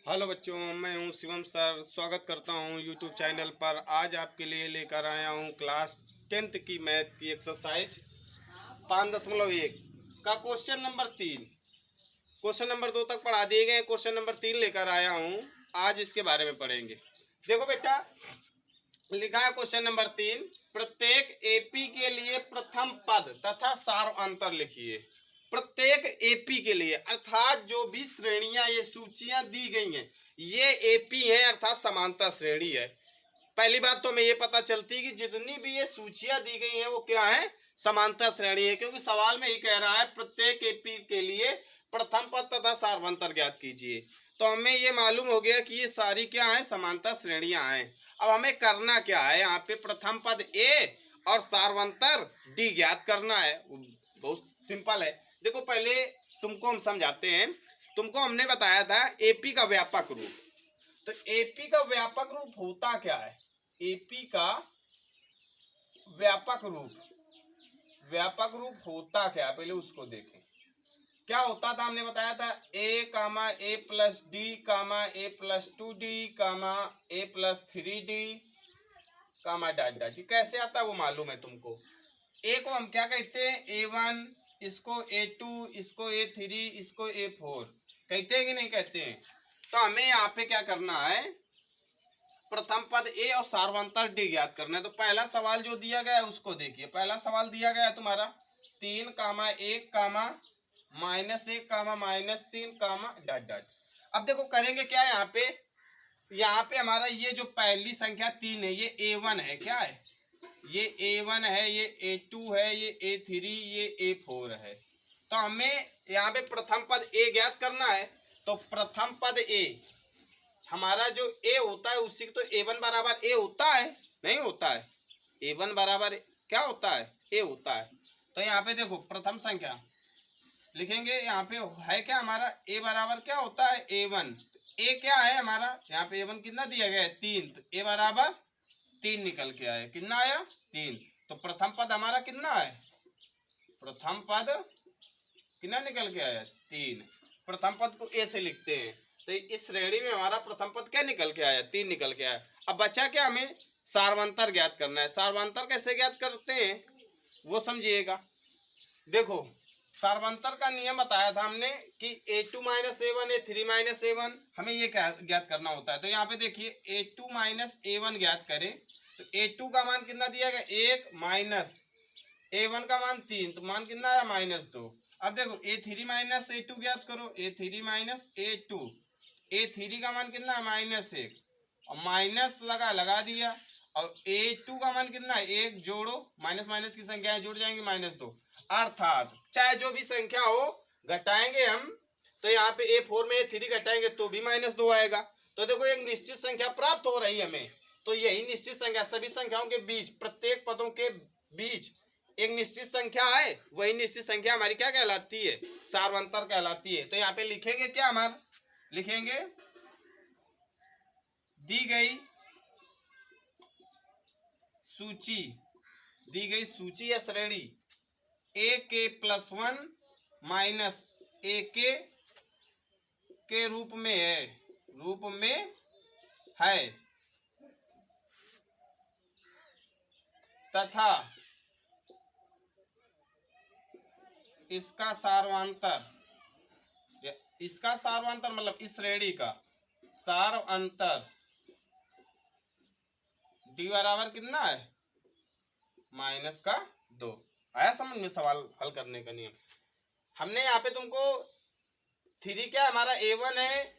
Hello बच्चों, मैं हूं शिवम सर। स्वागत करता हूं यूट्यूब चैनल पर। आज आपके लिए लेकर आया हूं क्लास 10th की मैथ की एक्सरसाइज 5.1 का क्वेश्चन नंबर 3। क्वेश्चन नंबर 2 तक पढ़ा दिए गए, क्वेश्चन नंबर 3 लेकर आया हूं। आज इसके बारे में पढ़ेंगे। देखो बेटा, लिखा है क्वेश्चन नंबर 3, प्रत्येक एपी के लिए प्रथम पद तथा सारांतर लिखिए। प्रत्येक एपी के लिए अर्थात जो भी श्रेणियां, ये सूचियां दी गई हैं, ये एपी है अर्थात समांतर श्रेणी है। पहली बात तो हमें ये पता चलती है कि जितनी भी ये सूचियां दी गई हैं वो क्या है, समांतर श्रेणी है, क्योंकि सवाल में ही कह रहा है प्रत्येक एपी के लिए प्रथम पद तथा सारांतर ज्ञात कीजिए। तो हमें ये मालूम हो गया कि ये सारी क्या है, समांतर श्रेणियां हैं। अब हमें करना क्या है, यहाँ पे प्रथम पद ए और सारांतर डी ज्ञात करना है। बहुत सिंपल है। देखो, पहले तुमको हम समझाते हैं। तुमको हमने बताया था एपी का व्यापक रूप। तो एपी का व्यापक रूप होता क्या है, एपी का व्यापक रूप होता क्या, पहले उसको देखें। क्या होता था, हमने बताया था ए कामा ए प्लस डी कामा ए प्लस 2d कामा ए प्लस 3d कामा डॉट डॉट। कैसे आता है वो मालूम है तुमको। ए को हम क्या कहते हैं, A1, इसको A2, इसको A3, इसको A4 कहते हैं कि नहीं कहते हैं। तो हमें यहाँ पे क्या करना है, प्रथम पद ए और सारांतर डी ज्ञात करना है। तो पहला सवाल जो दिया गया है उसको देखिए। पहला सवाल दिया गया है तुम्हारा 3 कामा 1 कामा -1 कामा -3 कामा डॉट डॉट। अब देखो करेंगे क्या, यहाँ पे हमारा ये जो पहली संख्या 3 है, ये A1 है। क्या है, ये A1 है, ये A2 है, ये A3, ये A4 है। तो हमें यहाँ पे प्रथम पद ए ज्ञात करना है। तो प्रथम पद ए, हमारा जो ए होता है उसी तो A1 बराबर ए होता है, नहीं होता है। A1 बराबर क्या होता है, ए होता है। तो यहाँ पे देखो प्रथम संख्या लिखेंगे, यहाँ पे है क्या हमारा, ए बराबर क्या होता है, A1। ए क्या है हमारा, यहाँ पे A1 कितना दिया गया है, 3। तो ए बराबर 3 निकल के आया। कितना आया, 3। तो प्रथम पद हमारा कितना है, प्रथम पद कितना निकल के आया, 3। प्रथम पद को ए से लिखते हैं। तो इस श्रेणी में हमारा प्रथम पद क्या निकल के आया, 3 निकल के आया। अब बचा क्या, हमें सारांतर ज्ञात करना है। सारांतर कैसे ज्ञात करते हैं वो समझिएगा। देखो, सारांतर का नियम बताया था हमने कि A2 - A1 A3 - A1 हमें ये ज्ञात करना होता है। तो यहाँ पे देखिए A2 - A1 ज्ञात करें तो A2 का मान कितना दिया गया, 1 माइनस A1 का मान 3, तो मान कितना आया, -2। अब देखो A3 - A2 ज्ञात करो, A3 - A2, A3 का मान कितना है, -1 और माइनस लगा दिया। और A2 का मान कितना है, 1 जोड़ो, माइनस माइनस की संख्याएं जुड़ जाएंगी, -2। अर्थात चाहे जो भी संख्या हो घटाएंगे हम, तो यहाँ पे A4 में A3 घटाएंगे तो भी -2 आएगा। तो देखो एक निश्चित संख्या प्राप्त हो रही है हमें। तो यही निश्चित संख्या, सभी संख्याओं के बीच, प्रत्येक पदों के बीच एक निश्चित संख्या है, वही निश्चित संख्या हमारी क्या कहलाती है, सारांतर कहलाती है। तो यहाँ पे लिखेंगे क्या, हमारा लिखेंगे दी गई सूची या श्रेणी AK + 1 माइनस AK के रूप में है तथा इसका सारांतर मतलब इस श्रेणी का सारांतर D बराबर कितना है, -2। आया समझ में सवाल हल करने का नियम। हमने यहाँ पे तुमको 3 क्या हमारा A1 है,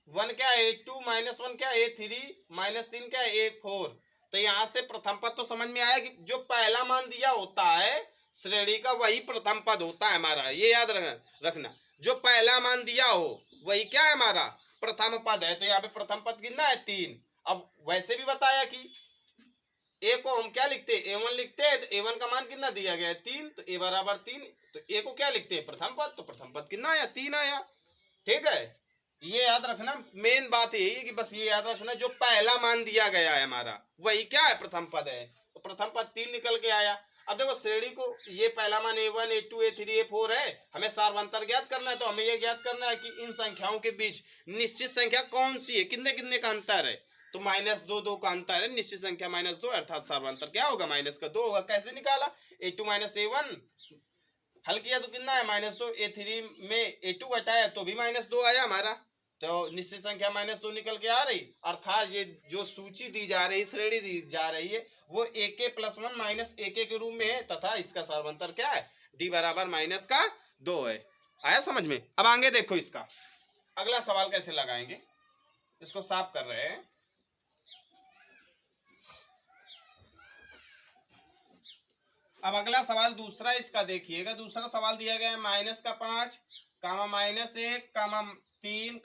1 क्या A2 -1 क्या A3 -3 क्या A4। तो यहाँ से प्रथम पद तो समझ में आया कि जो पहला मान दिया होता है श्रेणी का वही प्रथम पद होता है हमारा। ये याद रखना, जो पहला मान दिया हो वही क्या है, हमारा प्रथम पद है। तो यहाँ पे प्रथम पद कितना है, 3। अब वैसे भी बताया कि ए को हम क्या लिखते हैं, A1 लिखते हैं। तो A1 का मान कितना दिया गया है, 3। तो A बराबर 3। तो ए को क्या लिखते हैं, प्रथम पद। तो प्रथम पद कितना आया, 3 आया। ठीक है, ये याद रखना। मेन बात यही है कि बस ये याद रखना, जो पहला मान दिया गया है हमारा वही क्या है, प्रथम पद है। तो प्रथम पद 3 निकल के आया। अब देखो श्रेणी को ये पहला मान A1 A2 A3 A4 है, हमें सार्वंतर ज्ञात करना है, तो हमें ये ज्ञात करना है कि इन संख्याओं के बीच निश्चित संख्या कौन सी है, कितने कितने का अंतर है। तो -2 2 का अंतर है, निश्चित संख्या -2 अर्थात सार्वंतर क्या होगा, -2 होगा। कैसे निकाला, A2 - A1 हल किया तो कितना है -2, A3 में A2 घटाया तो भी -2 आया हमारा, तो निश्चित संख्या -2 निकल के आ रही। अर्थात ये जो सूची दी जा रही, श्रेणी दी जा रही है, वो AK + 1 - AK के रूप में है, तथा इसका सार्वंतर क्या है, D = -2 है। आया समझ में। अब आगे देखो इसका अगला सवाल कैसे लगाएंगे, इसको साफ कर रहे हैं। अब अगला सवाल दूसरा इसका देखिएगा। दूसरा सवाल दिया गया है -5, -1, -3,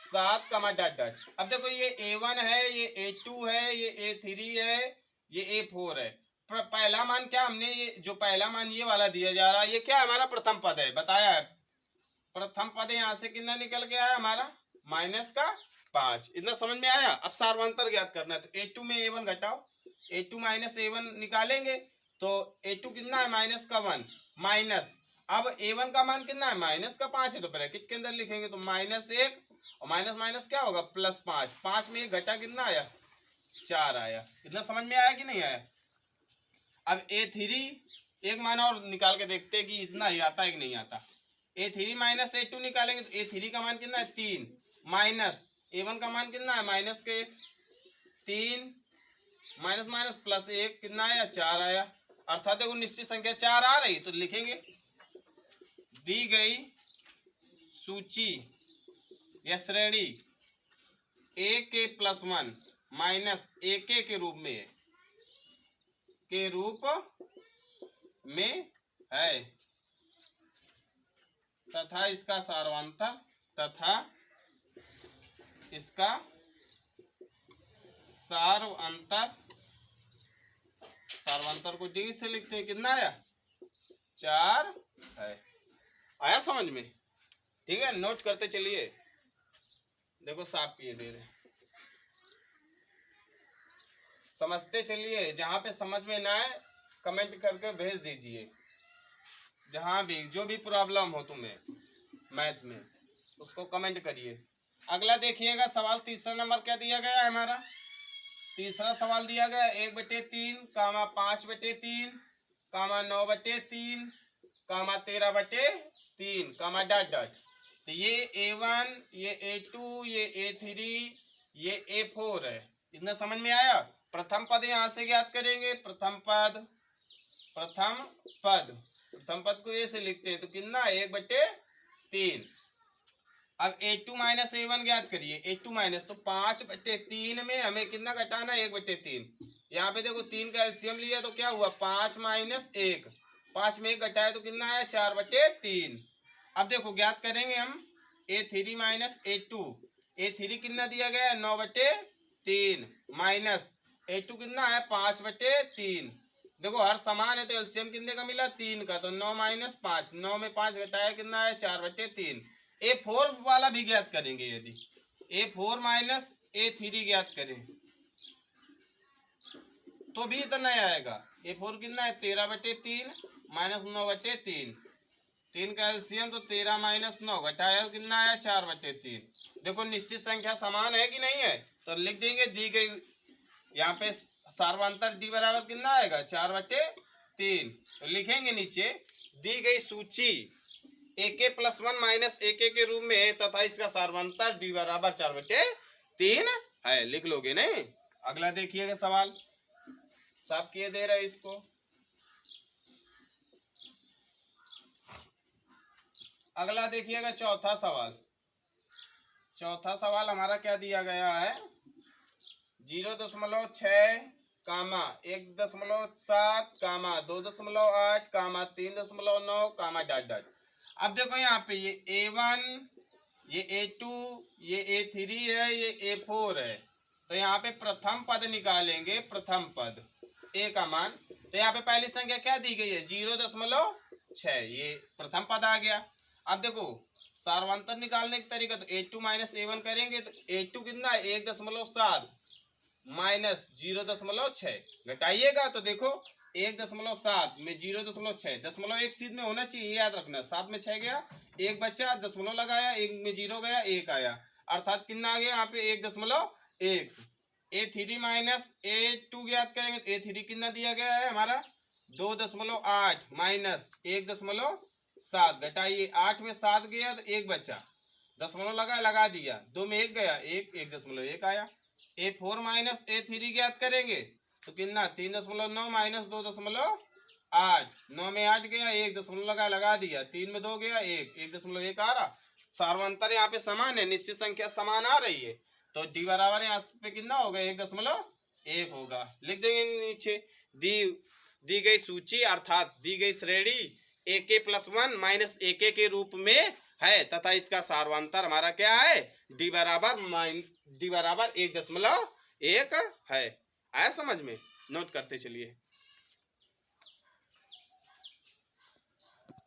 -7, ... अब देखो ये A1 है, ये A2 है, ये A3 है, ये A4 है। पहला मान क्या हमने, ये जो पहला मान ये वाला दिया जा रहा है, ये क्या हमारा प्रथम पद है, बताया है। प्रथम पद यहाँ से कितना निकल के आया हमारा, -5। इतना समझ में आया। अब सार्वंतर ज्ञात करना है, तो A2 में A1 घटाओ, A2 - A1 निकालेंगे तो A2 कितना है, -1 माइनस, अब A1 का मान कितना है, -5 है, तो ब्रैकेट के अंदर लिखेंगे तो -1 और माइनस माइनस क्या होगा, +5। 5 में 1 घटा कितना आया, 4 आया। इतना समझ में आया कि नहीं आया। अब A3 एक मान और निकाल के देखते हैं कि इतना ही आता है कि नहीं आता। A3 - A2 निकालेंगे तो A3 का मान कितना है, 3 माइनस A1 का मान कितना है, -3 माइनस माइनस +1 कितना आया, 4 आया। अर्थात देखो निश्चित संख्या 4 आ रही, तो लिखेंगे दी गई सूची या श्रेणी AK + 1 - AK के रूप में है तथा इसका सार्वंतर को D से लिखते हैं, कितना आया, 4 है। आया समझ में, ठीक है। नोट करते चलिए, देखो साफ किए दे रहे, समझते चलिए। जहां पे समझ में ना आए कमेंट करके भेज दीजिए। जहां भी जो भी प्रॉब्लम हो तुम्हें मैथ में, उसको कमेंट करिए। अगला देखिएगा सवाल तीसरा नंबर क्या दिया गया है हमारा। तीसरा सवाल दिया गया 1/3, 5/3, 9/3, 13/3, ... तो ये A1, ये A2, ये A3, ये A4 है। इतना समझ में आया। प्रथम पद यहाँ से ज्ञात करेंगे, प्रथम पद को ऐसे लिखते हैं, तो कितना 1/3। अब A2 - A1 ज्ञात करिए। A2 माइनस, तो 5/3 में हमें कितना घटाना है, 1/3। यहाँ पे देखो 3 का एलसीएम लिया तो क्या हुआ, 5 - 1, 5 में 1 घटाया तो कितना है, 4/3। अब देखो ज्ञात करेंगे हम A3 - A2। A3 कितना दिया गया है, 9/3 माइनस A2 कितना है, 5/3। देखो हर समान है तो एलसीएम कितने का मिला, 3 का, तो 9 - 5, 9 में 5 घटाया कितना है, 4/3। A4 वाला भी ज्ञात करेंगे। यदि A4 - A3 ज्ञात करें तो भी इतना आएगा। A4 कितना है, 13/3 माइनस 9/3, 3 का एलसीएम, तो 13 - 9 घटाया कितना आया, 4/3। देखो निश्चित संख्या समान है कि नहीं है, तो लिख देंगे दी गई, यहाँ पे सार्वंतर D बराबर कितना आएगा, 4/3। तो लिखेंगे नीचे दी गई सूची AK + 1 - AK के रूप में है तथा इसका सार्वंतर D = 4/3 है। लिख लोगे नहीं। अगला देखिएगा सवाल, साफ किए दे रहे इसको। अगला देखिएगा चौथा सवाल। चौथा सवाल हमारा क्या दिया गया है, 0.6, 1.7, 2.8, 3.9, ... अब देखो यहाँ पे ये A1, ये A2, ये A3 है, ये A4 है। तो यहाँ पे प्रथम पद निकालेंगे, प्रथम पद A का मान। तो यहाँ पे पहली संख्या क्या दी गई है, 0.6, ये प्रथम पद आ गया। अब देखो सार्वंतर निकालने का तरीका, तो A2 - A1 करेंगे तो A2 कितना है, 1.7 माइनस 0.6 घटाइएगा तो देखो 1.7 में 0.6, 0.1 सीध में होना चाहिए, याद रखना। 7 में 6 गया, 1 बच्चा, दशमलव लगाया, 1 में 0 गया, 1 आया, अर्थात कितना आ गया यहाँ पे 1.1। A3 माइनस A2 ज्ञात करेंगे तो A3 कितना दिया गया है हमारा 2.8 माइनस 1.7, घटाइए 8 में 7 गया तो 1 बचा, दशमलव लगा दिया, 2 में 1 गया, 1.1 आया। A4 माइनस A3 ज्ञात करेंगे तो कितना 3.9 माइनस 2.8, 9 में 8 गया, 1 दशमलव लगा दिया, 3 में 2 गया, 1.1 आ रहा। सार्वंतर यहाँ पे समान है, निश्चित संख्या समान आ रही है, तो डी बराबर यहाँ पे कितना होगा 1.1 होगा। लिख देंगे नीचे दी गई सूची अर्थात दी गई श्रेणी AK+1 माइनस AK के रूप में है तथा इसका सार्वंतर हमारा क्या है डी बराबर 1.1 है। आया समझ में, नोट करते चलिए।